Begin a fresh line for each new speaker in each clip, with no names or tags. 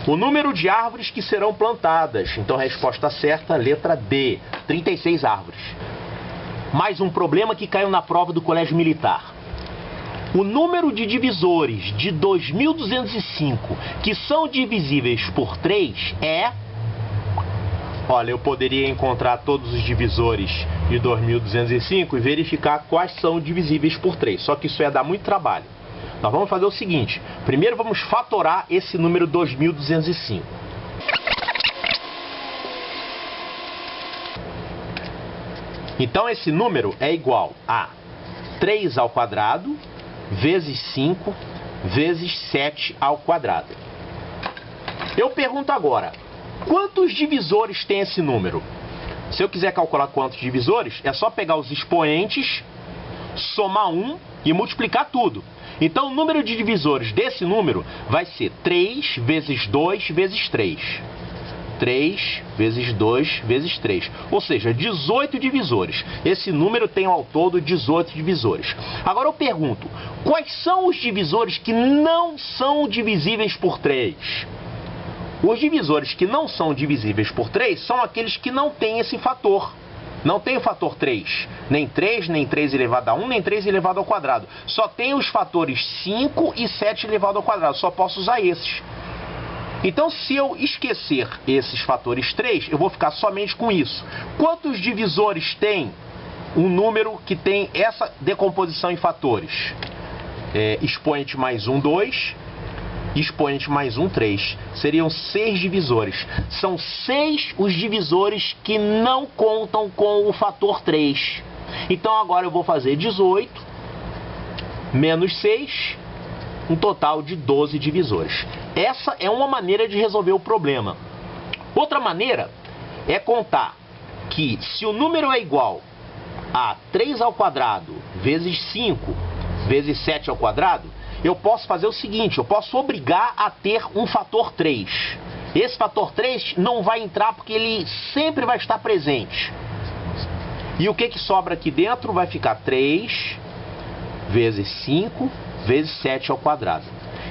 O número de árvores que serão plantadas. Então, a resposta certa, letra D, 36 árvores. Mais um problema que caiu na prova do Colégio Militar. O número de divisores de 2.205 que são divisíveis por 3 é... Olha, eu poderia encontrar todos os divisores de 2.205 e verificar quais são divisíveis por 3. Só que isso ia dar muito trabalho. Nós vamos fazer o seguinte. Primeiro vamos fatorar esse número 2.205. Então esse número é igual a 3 ao quadrado vezes 5 vezes 7 ao quadrado. Eu pergunto agora, quantos divisores tem esse número? Se eu quiser calcular quantos divisores, é só pegar os expoentes, somar 1 e multiplicar tudo. Então o número de divisores desse número vai ser 3 vezes 2 vezes 3. 3 vezes 2 vezes 3. Ou seja, 18 divisores. Esse número tem ao todo 18 divisores. Agora eu pergunto, quais são os divisores que não são divisíveis por 3? Os divisores que não são divisíveis por 3 são aqueles que não têm esse fator. Não tem o fator 3. Nem 3, nem 3 elevado a 1, nem 3 elevado ao quadrado. Só tem os fatores 5 e 7 elevado ao quadrado. Só posso usar esses. Então, se eu esquecer esses fatores 3, eu vou ficar somente com isso. Quantos divisores tem um número que tem essa decomposição em fatores? Expoente mais 1, 2. Expoente mais 1, 3. Seriam 6 divisores. São 6 os divisores que não contam com o fator 3. Então, agora eu vou fazer 18 menos 6, um total de 12 divisores. Essa é uma maneira de resolver o problema. Outra maneira é contar que se o número é igual a 3 ao quadrado vezes 5 vezes 7 ao quadrado, eu posso fazer o seguinte, eu posso obrigar a ter um fator 3. Esse fator 3 não vai entrar porque ele sempre vai estar presente. E o que sobra aqui dentro vai ficar 3 vezes 5 vezes 7 ao quadrado.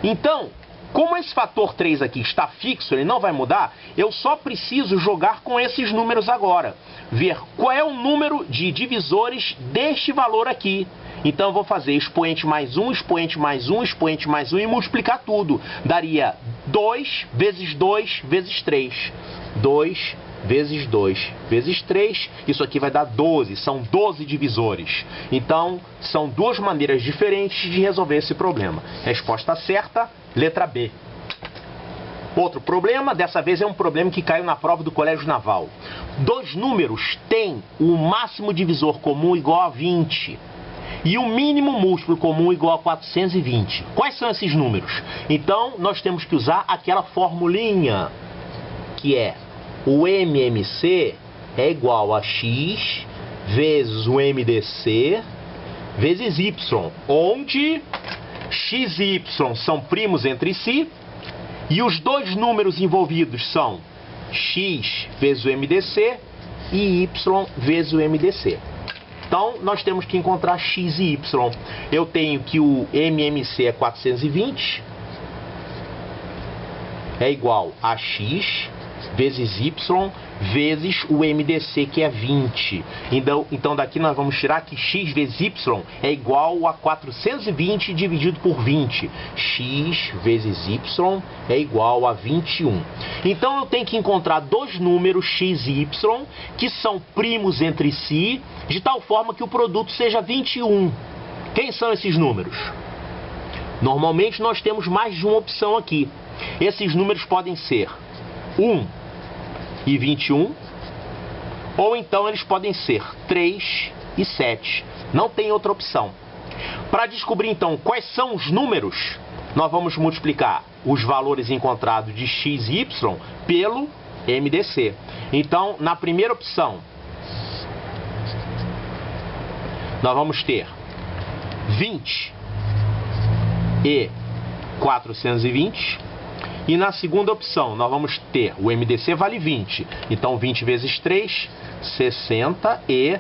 Então, como esse fator 3 aqui está fixo, ele não vai mudar, eu só preciso jogar com esses números agora. Ver qual é o número de divisores deste valor aqui. Então eu vou fazer expoente mais 1, expoente mais 1, expoente mais 1 e multiplicar tudo. Daria 2 vezes 2 vezes 3. 2 vezes 2 vezes 3, isso aqui vai dar 12, são 12 divisores. Então, são duas maneiras diferentes de resolver esse problema. Resposta certa, letra B. Outro problema, dessa vez é um problema que caiu na prova do Colégio Naval. Dois números têm o máximo divisor comum igual a 20 e o mínimo múltiplo comum igual a 420. Quais são esses números? Então, nós temos que usar aquela formulinha que é o MMC é igual a X vezes o MDC vezes Y, onde X e Y são primos entre si e os dois números envolvidos são X vezes o MDC e Y vezes o MDC. Então, nós temos que encontrar X e Y. Eu tenho que o MMC é 420, é igual a X vezes Y vezes o MDC, que é 20. Então daqui nós vamos tirar que X vezes Y é igual a 420 dividido por 20. X vezes Y é igual a 21. Então eu tenho que encontrar dois números, X e Y, que são primos entre si, de tal forma que o produto seja 21. Quem são esses números? Normalmente nós temos mais de uma opção aqui. Esses números podem ser 1 e 21, ou então eles podem ser 3 e 7. Não tem outra opção. Para descobrir então quais são os números, nós vamos multiplicar os valores encontrados de X e Y pelo MDC. Então, na primeira opção, nós vamos ter 20 e 420. E na segunda opção, nós vamos ter o MDC vale 20. Então, 20 vezes 3, 60 e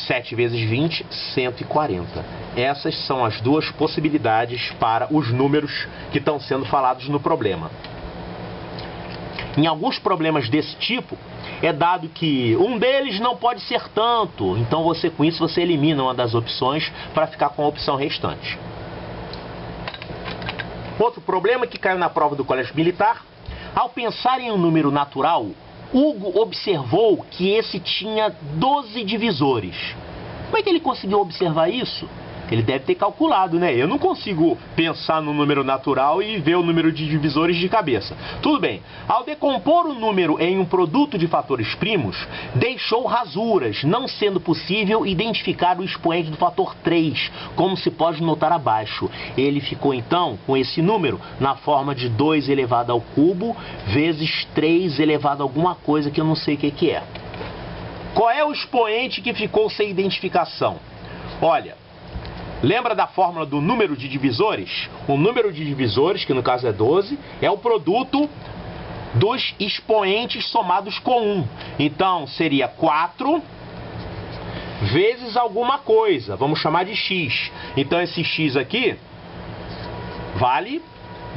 7 vezes 20, 140. Essas são as duas possibilidades para os números que estão sendo falados no problema. Em alguns problemas desse tipo, é dado que um deles não pode ser tanto. Então, com isso, você elimina uma das opções para ficar com a opção restante. Outro problema que caiu na prova do Colégio Militar. Ao pensar em um número natural, Hugo observou que esse tinha 12 divisores. Como é que ele conseguiu observar isso? Ele deve ter calculado, né? Eu não consigo pensar no número natural e ver o número de divisores de cabeça. Tudo bem. Ao decompor o número em um produto de fatores primos, deixou rasuras, não sendo possível identificar o expoente do fator 3, como se pode notar abaixo. Ele ficou, então, com esse número na forma de 2 elevado ao cubo vezes 3 elevado a alguma coisa que eu não sei o que é. Qual é o expoente que ficou sem identificação? Olha, lembra da fórmula do número de divisores? O número de divisores, que no caso é 12, é o produto dos expoentes somados com 1. Então, seria 4 vezes alguma coisa. Vamos chamar de x. Então, esse x aqui vale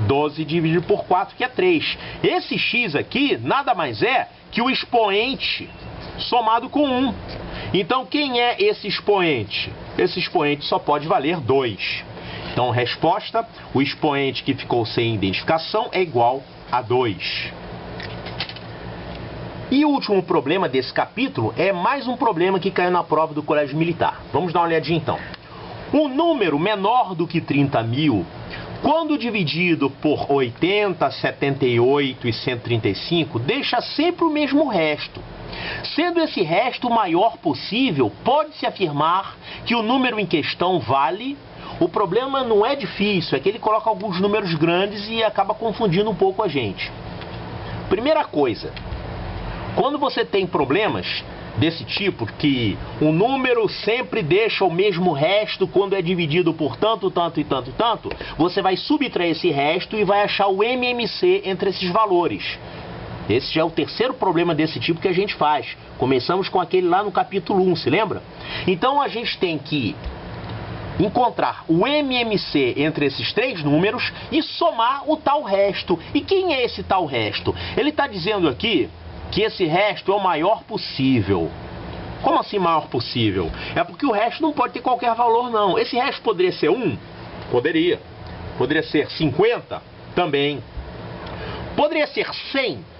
12 dividido por 4, que é 3. Esse x aqui nada mais é que o expoente somado com 1. Então, quem é esse expoente? Esse expoente só pode valer 2. Então, resposta, o expoente que ficou sem identificação é igual a 2. E o último problema desse capítulo é mais um problema que caiu na prova do Colégio Militar. Vamos dar uma olhadinha então. Um número menor do que 30.000, quando dividido por 80, 78 e 135, deixa sempre o mesmo resto. Sendo esse resto o maior possível, pode-se afirmar que o número em questão vale. O problema não é difícil, é que ele coloca alguns números grandes e acaba confundindo um pouco a gente. Primeira coisa, quando você tem problemas desse tipo, que o número sempre deixa o mesmo resto quando é dividido por tanto, tanto e tanto, tanto, você vai subtrair esse resto e vai achar o MMC entre esses valores. Esse já é o terceiro problema desse tipo que a gente faz. Começamos com aquele lá no capítulo 1, se lembra? Então a gente tem que encontrar o MMC entre esses três números e somar o tal resto. E quem é esse tal resto? Ele está dizendo aqui que esse resto é o maior possível. Como assim maior possível? É porque o resto não pode ter qualquer valor, não. Esse resto poderia ser 1? Poderia. Poderia ser 50? Também. Poderia ser 100?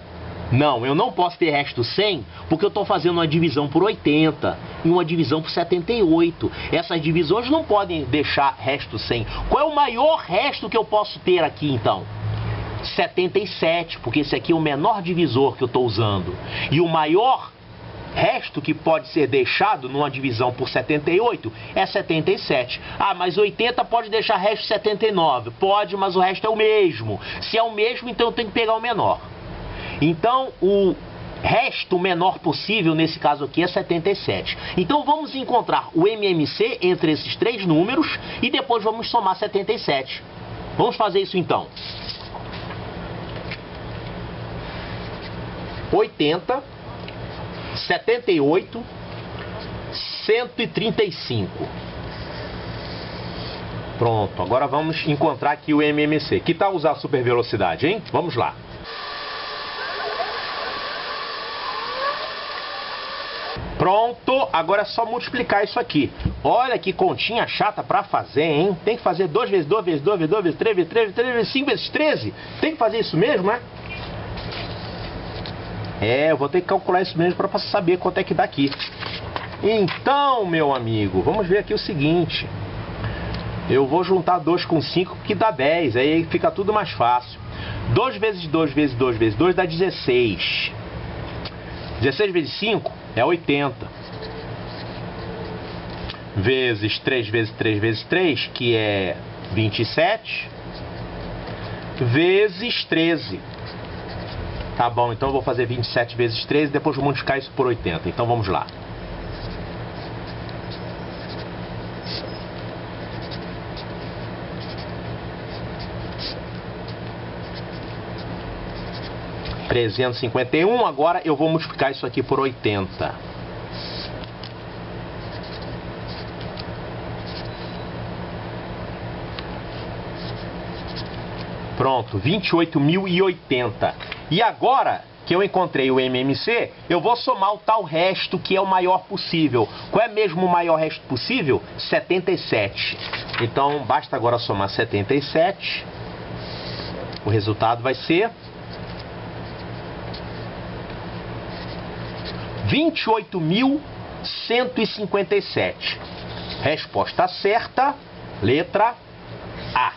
Não, eu não posso ter resto 100 porque eu estou fazendo uma divisão por 80 e uma divisão por 78. Essas divisões não podem deixar resto 100. Qual é o maior resto que eu posso ter aqui então? 77, porque esse aqui é o menor divisor que eu estou usando. E o maior resto que pode ser deixado numa divisão por 78 é 77. Ah, mas 80 pode deixar resto 79. Pode, mas o resto é o mesmo. Se é o mesmo, então eu tenho que pegar o menor. Então, o resto menor possível, nesse caso aqui, é 77. Então, vamos encontrar o MMC entre esses três números e depois vamos somar 77. Vamos fazer isso então. 80, 78, 135. Pronto, agora vamos encontrar aqui o MMC. Que tal usar a super velocidade, hein? Vamos lá. Pronto, agora é só multiplicar isso aqui. Olha que continha chata pra fazer, hein? Tem que fazer 2 vezes 2 vezes 2 vezes 2 vezes 3 vezes 3 vezes 3 vezes 5 vezes 13. Tem que fazer isso mesmo, né? É, eu vou ter que calcular isso mesmo para saber quanto é que dá aqui. Então, meu amigo, vamos ver aqui o seguinte. Eu vou juntar 2 com 5, que dá 10. Aí fica tudo mais fácil. 2 vezes 2 vezes 2 vezes 2 dá 16. 16 vezes 5 é 80. Vezes 3 vezes 3 vezes 3, que é 27. Vezes 13. Tá bom, então eu vou fazer 27 vezes 13 e depois vou multiplicar isso por 80. Então vamos lá. (351), agora eu vou multiplicar isso aqui por 80. Pronto, 28.080. E agora que eu encontrei o MMC, eu vou somar o tal resto que é o maior possível. Qual é mesmo o maior resto possível? 77. Então, basta agora somar 77. O resultado vai ser 28.157. Resposta certa, letra A.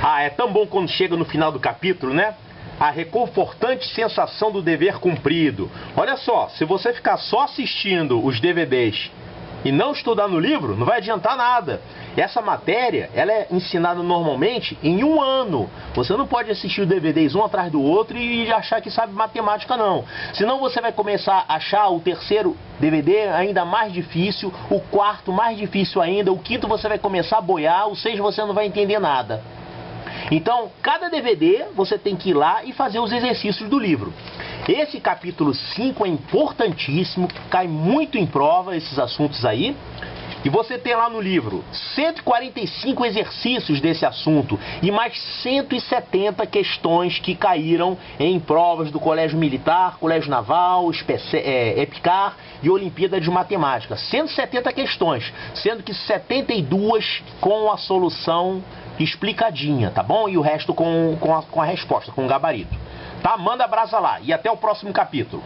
Ah, é tão bom quando chega no final do capítulo, né? A reconfortante sensação do dever cumprido. Olha só, se você ficar só assistindo os DVDs e não estudar no livro, não vai adiantar nada. Essa matéria, ela é ensinada normalmente em um ano. Você não pode assistir os DVDs um atrás do outro e achar que sabe matemática, não. Senão você vai começar a achar o terceiro DVD ainda mais difícil, o quarto mais difícil ainda, o quinto você vai começar a boiar, o sexto você não vai entender nada. Então, cada DVD você tem que ir lá e fazer os exercícios do livro. Esse capítulo 5 é importantíssimo, cai muito em prova esses assuntos aí. E você tem lá no livro 145 exercícios desse assunto e mais 170 questões que caíram em provas do Colégio Militar, Colégio Naval, EPICAR e Olimpíada de Matemática. 170 questões, sendo que 72 com a solução explicadinha, tá bom? E o resto com a resposta, com o gabarito. Tá? Manda brasa lá e até o próximo capítulo.